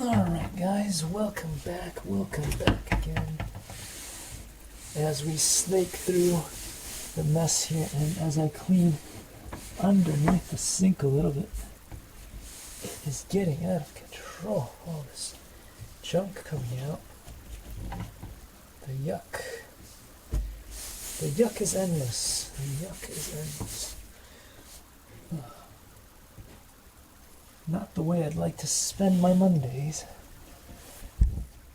Alright guys, welcome back again as we snake through the mess here, and as I clean underneath the sink a little bit, it is getting out of control. All this junk coming out. The yuck. The yuck is endless. The yuck is endless. Not the way I'd like to spend my Mondays.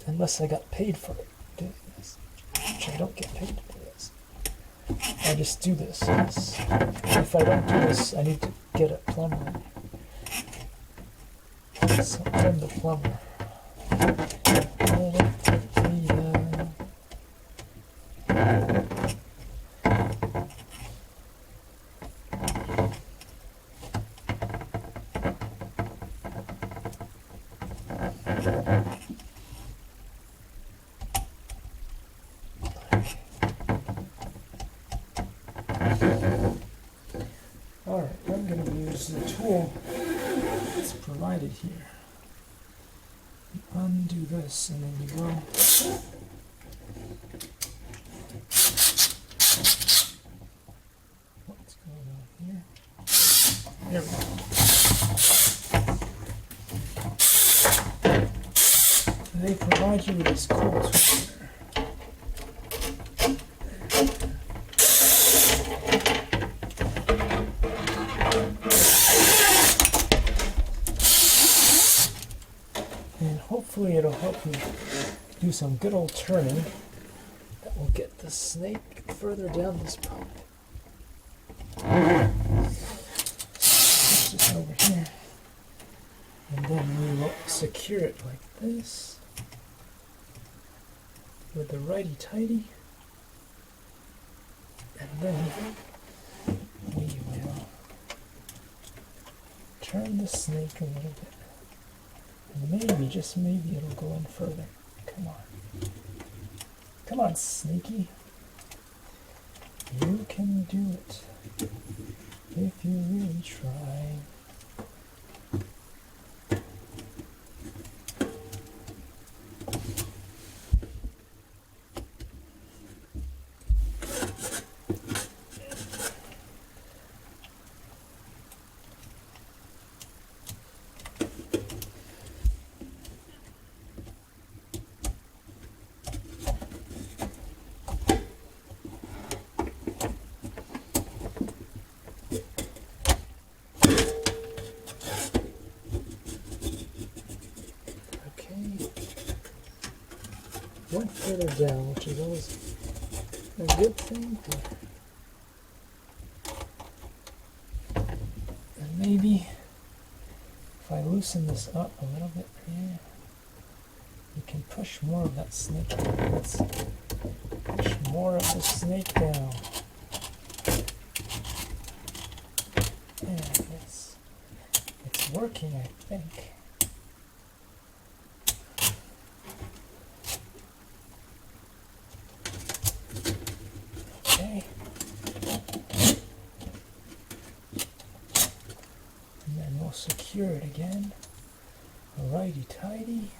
Unless I got paid for it doing this. Which I don't get paid to do this. I just do this. If I don't do this, I need to get a plumber. So I'm the plumber. Alright, I'm going to use the tool that's provided here. You undo this and then you go what's going on here? There we go. They provide you with this cool tool here. And hopefully it'll help me do some good old turning that will get the snake further down this pipe. Push this over here. And then we will secure it like this with the righty-tighty. And then we will turn the snake a little bit. And maybe, just maybe, it'll go in further. Come on. Come on, Sneaky. You can do it if you really try. One further down, which is always a good thing. And maybe if I loosen this up a little bit here, you can push more of that snake down. Let's push more of the snake down. There it is. It's working, I think. Okay. And then we'll secure it again. Righty-tighty.